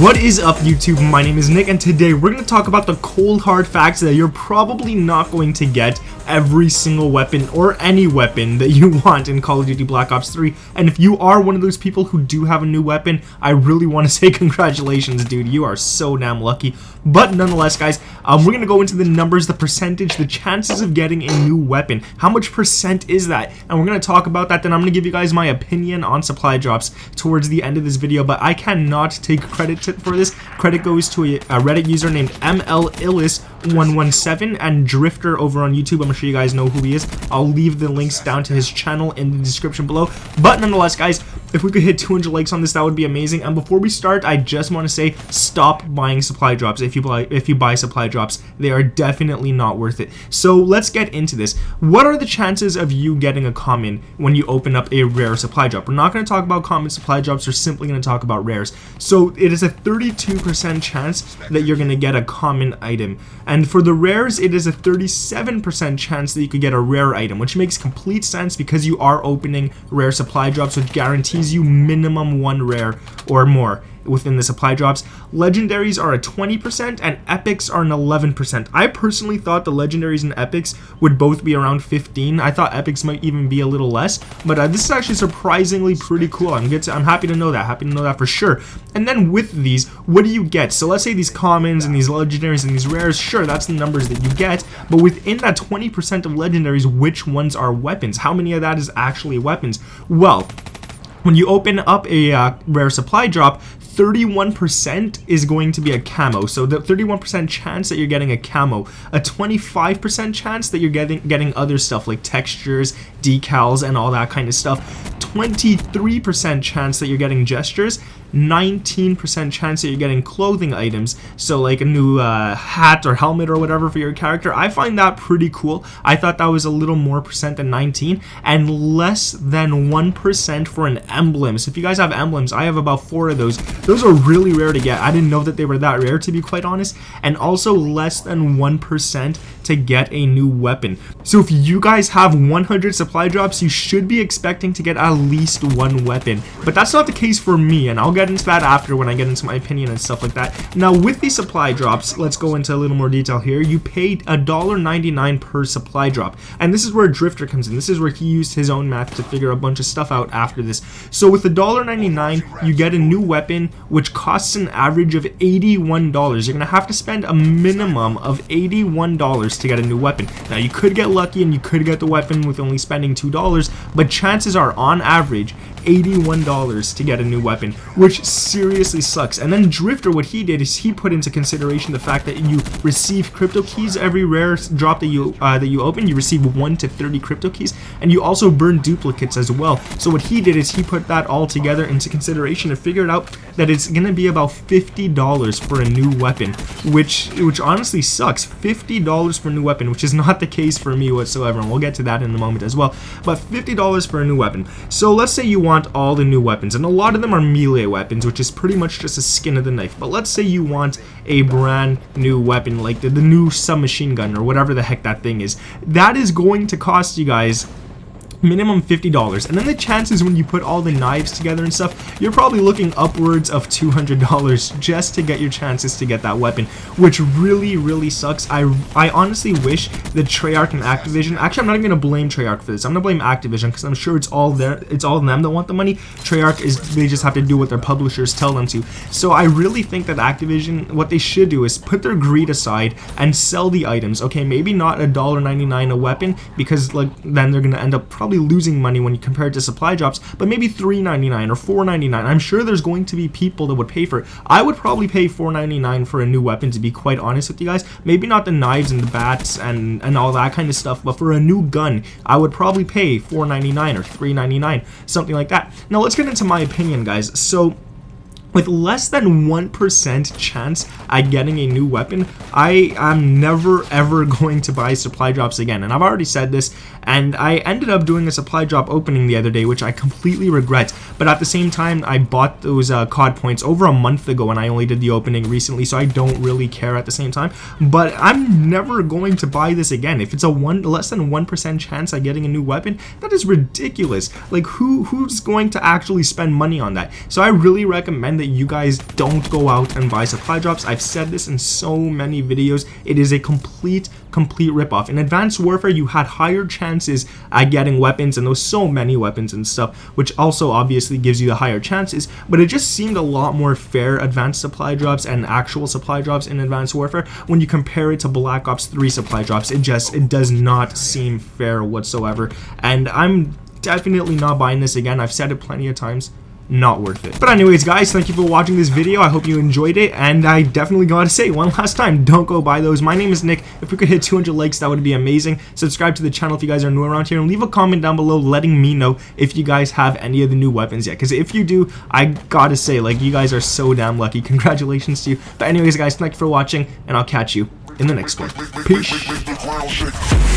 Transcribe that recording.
What is up, YouTube? My name is Nick, and today we're going to talk about the cold hard facts that you're probably not going to get every single weapon or any weapon that you want in Call of Duty Black Ops 3. And if you are one of those people who do have a new weapon, I really want to say congratulations, dude. You are so damn lucky. But nonetheless, guys, we're going to go into the numbers, the percentage, the chances of getting a new weapon. How much percent is that? And we're going to talk about that. Then I'm going to give you guys my opinion on supply drops towards the end of this video. But I cannot take credit for this. Credit goes to a Reddit user named MLIllis117 and Drifter over on YouTube. I'm sure you guys know who he is. I'll leave the links down to his channel in the description below. But nonetheless, guys, if we could hit 200 likes on this, that would be amazing. And before we start, I just want to say, stop buying supply drops. If you buy supply drops, they are definitely not worth it. So let's get into this. What are the chances of you getting a common when you open up a rare supply drop? We're not going to talk about common supply drops. We're simply going to talk about rares. So it is a 32% chance that you're going to get a common item. And for the rares, it is a 37% chance that you could get a rare item, which makes complete sense because you are opening rare supply drops, which guarantees you minimum one rare or more within the supply drops. Legendaries are a 20% and epics are an 11%. I personally thought the legendaries and epics would both be around 15. I thought epics might even be a little less, but this is actually surprisingly pretty cool. I'm happy to know that, for sure. And then with these, what do you get? So let's say these commons and these legendaries and these rares, sure, that's the numbers that you get, but within that 20% of legendaries, which ones are weapons? How many of that is actually weapons? Well, when you open up a rare supply drop, 31% is going to be a camo. So the 31% chance that you're getting a camo, a 25% chance that you're getting other stuff like textures, decals, and all that kind of stuff. 23% chance that you're getting gestures. 19% chance that you're getting clothing items, so like a new hat or helmet or whatever for your character. I find that pretty cool. I thought that was a little more percent than 19, and less than 1% for an emblem. So if you guys have emblems, I have about 4 of those. Those are really rare to get. I didn't know that they were that rare, to be quite honest. And also less than 1% to get a new weapon. So if you guys have 100 supply drops, you should be expecting to get at least one weapon. But that's not the case for me, and I'll get into that after when I get into my opinion and stuff like that. Now with these supply drops, let's go into a little more detail here. You paid $1.99 per supply drop, and this is where Drifter comes in. This is where he used his own math to figure a bunch of stuff out after this. So with $1.99, you get a new weapon which costs an average of $81. You're gonna have to spend a minimum of $81 to get a new weapon. Now you could get lucky and you could get the weapon with only spending $2, but chances are on average $81 to get a new weapon, which seriously sucks. And then Drifter, what he did is he put into consideration the fact that you receive crypto keys every rare drop that you open. You receive 1 to 30 crypto keys, and you also burn duplicates as well. So what he did is he put that all together into consideration and figured out that it's gonna be about $50 for a new weapon, which honestly sucks. $50 for a new weapon, which is not the case for me whatsoever, and we'll get to that in a moment as well. But $50 for a new weapon. So let's say you want all the new weapons, and a lot of them are melee weapons, which is pretty much just a skin of the knife. But let's say you want a brand new weapon like the new submachine gun or whatever the heck that thing is. That is going to cost you guys minimum $50, and then the chances when you put all the knives together and stuff, you're probably looking upwards of $200 just to get your chances to get that weapon, which really sucks. I honestly wish that Treyarch and Activision, actually I'm not even gonna blame Treyarch for this, I'm gonna blame Activision because I'm sure it's all them that want the money. Treyarch they just have to do what their publishers tell them to. So I really think that Activision, what they should do is put their greed aside and sell the items. Okay, maybe not $1.99 a weapon, because like then they're gonna end up probably losing money when you compare it to supply drops, but maybe $3.99 or $4.99. I'm sure there's going to be people that would pay for it. I would probably pay $4.99 for a new weapon, to be quite honest with you guys. Maybe not the knives and the bats and all that kind of stuff, but for a new gun, I would probably pay $4.99 or $3.99, something like that. Now let's get into my opinion, guys. So with less than 1% chance at getting a new weapon, I am never ever going to buy supply drops again. And I've already said this, and I ended up doing a supply drop opening the other day, which I completely regret. But at the same time, I bought those COD points over a month ago, and I only did the opening recently, so I don't really care at the same time. But I'm never going to buy this again. If it's a less than 1% chance at getting a new weapon, that is ridiculous. Like, who's going to actually spend money on that? So I really recommend that that you guys don't go out and buy supply drops. I've said this in so many videos. It is a complete ripoff. In Advanced Warfare, you had higher chances at getting weapons, and there was so many weapons and stuff, which also obviously gives you the higher chances, but it just seemed a lot more fair, advanced supply drops and actual supply drops in Advanced Warfare. When you compare it to Black Ops 3 supply drops, it does not seem fair whatsoever, and I'm definitely not buying this again. I've said it plenty of times. Not worth it. But anyways, guys, thank you for watching this video. I hope you enjoyed it, and I definitely gotta say one last time, don't go buy those. My name is Nick. If we could hit 200 likes, that would be amazing. Subscribe to the channel if you guys are new around here, and leave a comment down below letting me know if you guys have any of the new weapons yet, because if you do, I gotta say, like, you guys are so damn lucky. Congratulations to you. But anyways, guys, thank you for watching, and I'll catch you in the next one. Peace.